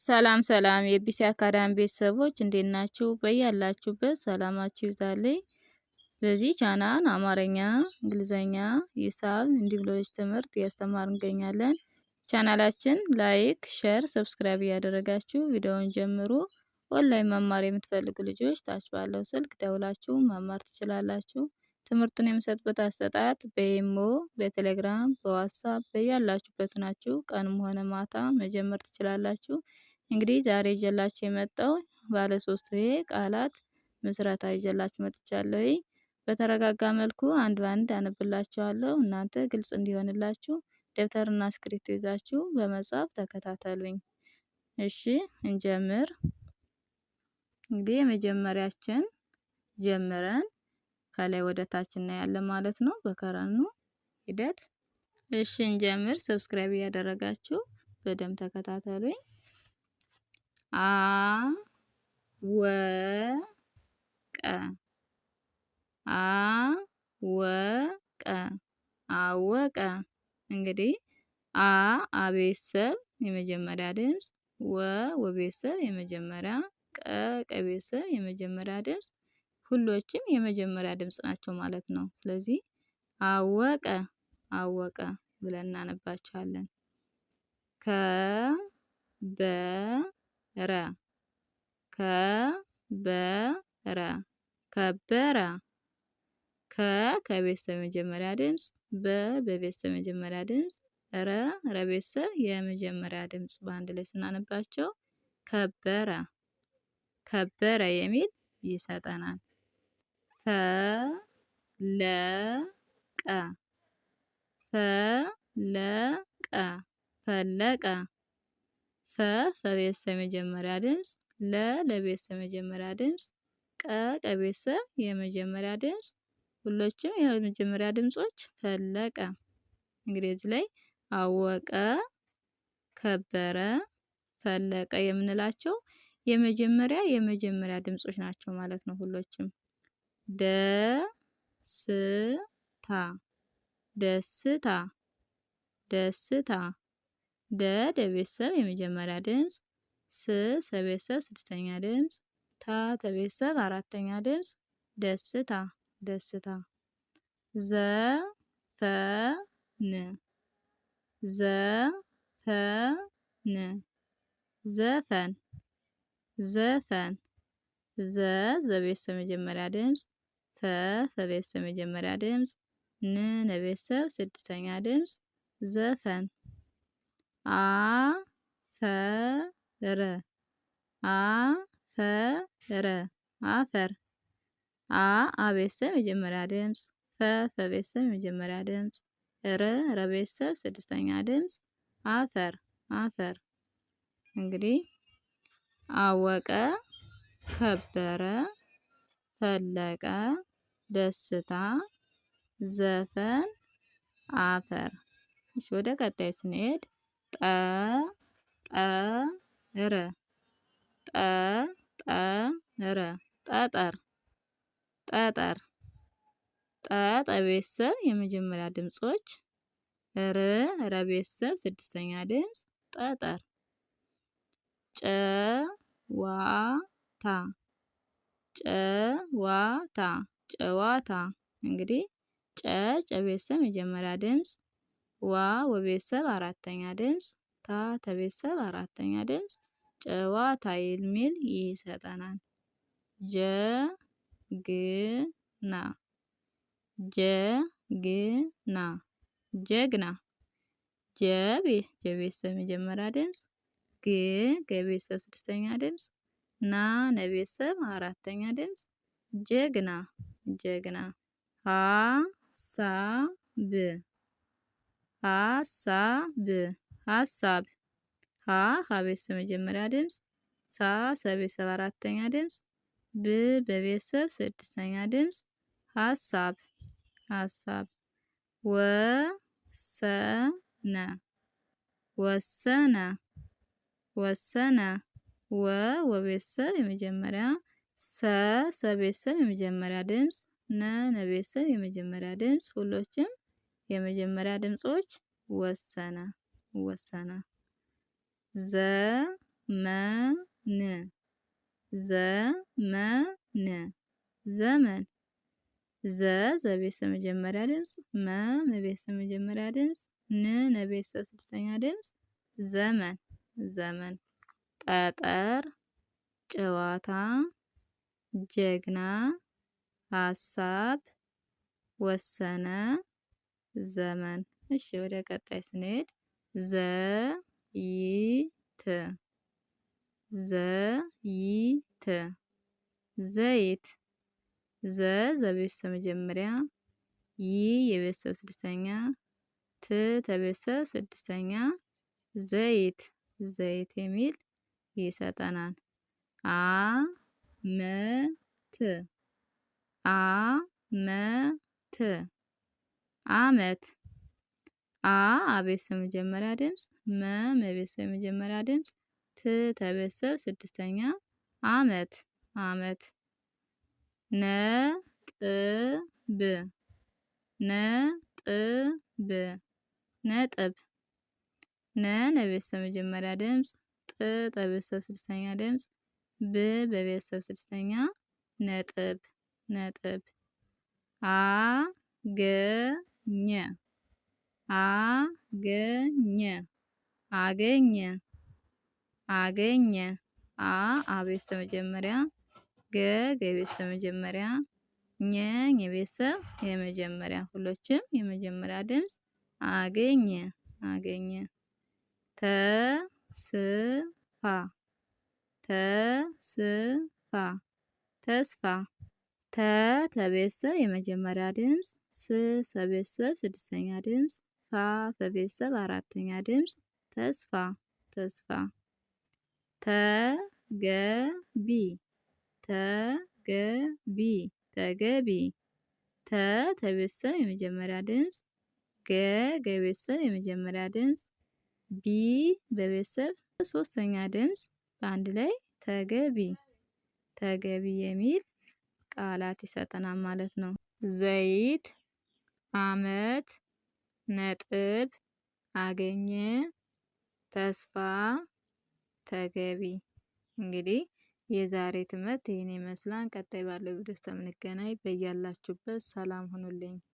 ሰላም ሰላም የቢሲ አካዳሚ ቤተሰቦች እንዴት ናችሁ? በያላችሁበት ሰላማችሁ ይብዛልኝ። በዚህ ቻናል አማርኛ፣ እንግሊዘኛ፣ ሂሳብ እንዲሁም ሌሎች ትምህርት እያስተማርን እንገኛለን። ቻናላችን ላይክ፣ ሼር፣ ሰብስክራይብ እያደረጋችሁ ቪዲዮውን ጀምሩ። ኦንላይን መማር የምትፈልጉ ልጆች ታች ባለው ስልክ ደውላችሁ መማር ትችላላችሁ። ትምህርቱን የምሰጥበት አሰጣጥ በኢሞ፣ በቴሌግራም፣ በዋትስአፕ በያላችሁበት ናችሁ ቀንም ሆነ ማታ መጀመር ትችላላችሁ። እንግዲህ ዛሬ ይዤላችሁ የመጣው ባለ 3 ሆሄ ቃላት ምስረታ ይዤላችሁ መጥቻለሁ። በተረጋጋ መልኩ አንድ ባንድ አነብላችኋለሁ። እናንተ ግልጽ እንዲሆንላችሁ ደብተርና እስክሪብቶ ይዛችሁ በመጻፍ ተከታተሉኝ። እሺ እንጀምር። እንግዲህ የመጀመሪያችን ጀምረን ከላይ ወደ ታች እናያለን ማለት ነው በከረኑ ሂደት። እሺ እንጀምር። ሰብስክራይብ እያደረጋችሁ በደንብ ተከታተሉኝ። አወቀ አወቀ አወቀ። እንግዲህ አቤተሰብ የመጀመሪያ ድምፅ፣ ወቤተሰብ የመጀመሪያ፣ ቀቤተሰብ የመጀመሪያ ድምፅ፣ ሁሎችም የመጀመሪያ ድምፅ ናቸው ማለት ነው። ስለዚህ አወቀ አወቀ ብለን እናነባቸዋለን። ከበረ ከበረ ከበረ። ከቤተሰብ የመጀመሪያ ድምፅ፣ በቤተሰብ የመጀመሪያ ድምፅ፣ ረቤተሰብ የመጀመሪያ ድምፅ በአንድ ላይ ስናነባቸው ከበረ ከበረ የሚል ይሰጠናል። ፈለቀ ፈለቀ ፈለቀ። በቤተሰብ የመጀመሪያ ድምፅ፣ ለቤተሰብ የመጀመሪያ ድምፅ፣ ቀቤተሰብ የመጀመሪያ ድምፅ፣ ሁሎችም የመጀመሪያ ድምጾች ፈለቀ። እንግዲህ እዚህ ላይ አወቀ፣ ከበረ፣ ፈለቀ የምንላቸው የመጀመሪያ ድምጾች ናቸው ማለት ነው። ሁሎችም ደስታ ደስታ ደስታ። ደቤተሰብ የመጀመሪያ ድምፅ፣ ሰቤተሰብ ስድስተኛ ድምፅ፣ ተቤተሰብ አራተኛ ድምፅ፣ ደስታ ደስታ። ዘፈን ዘፈን ዘፈን ዘፈን። ዘቤተሰብ መጀመሪያ ድምፅ፣ ፈቤተሰብ መጀመሪያ ድምፅ፣ ነቤተሰብ ስድስተኛ ድምፅ፣ ዘፈን። አፈር አፈር አፈር። አቤተሰብ የመጀመሪያ ድምፅ፣ ፈቤተሰብ የመጀመሪያ ድምፅ፣ ረቤተሰብ ስድስተኛ ድምፅ፣ አፈር አፈር። እንግዲህ አወቀ፣ ከበረ፣ ፈለቀ፣ ደስታ፣ ዘፈን፣ አፈር። እሺ ወደ ቀጣይ ስንሄድ ጠጠር ጠጠር ጠጠር ጠጠር። ጠቤተሰብ የመጀመሪያ ድምጾች፣ ረቤተሰብ ስድስተኛ ድምፅ፣ ጠጠር። ጨዋታ ጨዋታ ጨዋታ። እንግዲህ ጨቤተሰብ የመጀመሪያ ድምፅ፣ ወቤተሰብ አራተኛ ድምፅ፣ ተቤተሰብ አራተኛ ድምፅ፣ ጨዋታ የሚል ይሰጠናል። ጀግና ጀግና ጀግና። ጀቤተሰብ የመጀመሪያ ድምፅ፣ ገቤተሰብ ስድስተኛ ድምፅ፣ ነቤተሰብ አራተኛ ድምፅ፣ ጀግና ጀግና። ሀሳብ ሀሳብ ሀሳብ። ከቤተሰብ መጀመሪያ ድምፅ፣ ሰቤተሰብ አራተኛ ድምፅ፣ በቤተሰብ ስድስተኛ ድምፅ፣ ሀሳብ ሀሳብ። ወሰነ ወሰነ ወሰነ። ወቤተሰብ የመጀመሪያ፣ ሰቤተሰብ የመጀመሪያ ድምፅ፣ ነቤተሰብ የመጀመሪያ ድምፅ፣ ሁሎችም የመጀመሪያ ድምጾች ወሰነ ወሰነ። ዘመን ዘመን ዘ ዘቤተሰብ መጀመሪያ ድምፅ መቤተሰብ መጀመሪያ ድምፅ ነቤተሰብ ስድስተኛ ድምፅ ዘመን ዘመን ጠጠር ጨዋታ ጀግና ሀሳብ ወሰነ ዘመን። እሺ ወደ ቀጣይ ስንሄድ ዘይት ዘይት ዘይት ዘ ዘቤተሰብ መጀመሪያ ይ የቤተሰብ ስድስተኛ ት ተቤተሰብ ስድስተኛ ዘይት ዘይት የሚል ይሰጠናል። አመት አመት አመት አቤተሰብ መጀመሪያ ድምፅ መቤተሰብ መጀመሪያ ድምፅ ት ተቤተሰብ ስድስተኛ አመት አመት ነጥብ ነጥብ ነጥብ ነቤተሰብ መጀመሪያ ድምፅ ጥ ተቤተሰብ ስድስተኛ ድምፅ ብ በቤተሰብ ስድስተኛ ነጥብ ነጥብ አገኘ አገኘ አገኘ አገኘ አቤተሰብ መጀመሪያ ገ የቤተሰብ መጀመሪያ ኘ የቤተሰብ የመጀመሪያ ሁሎችም የመጀመሪያ ድምፅ አገኘ አገኘ ተስፋ ተስፋ ተስፋ ተ ተቤተሰብ የመጀመሪያ ድምፅ ስ ሰቤተሰብ ስድስተኛ ድምፅ ፋ በቤተሰብ አራተኛ ድምፅ ተስፋ ተስፋ ተገቢ ተገቢ ተገቢ ተ ተቤተሰብ የመጀመሪያ ድምፅ ገ ገቤተሰብ የመጀመሪያ ድምፅ ቢ በቤተሰብ ሶስተኛ ድምፅ በአንድ ላይ ተገቢ ተገቢ የሚል ቃላት ይሰጠናል ማለት ነው። ዘይት አመት ነጥብ አገኘ ተስፋ ተገቢ። እንግዲህ የዛሬ ትምህርት ይህን ይመስላል። ቀጣይ ባለው ቪዲዮ እስከምንገናኝ በያላችሁበት ሰላም ሁኑልኝ።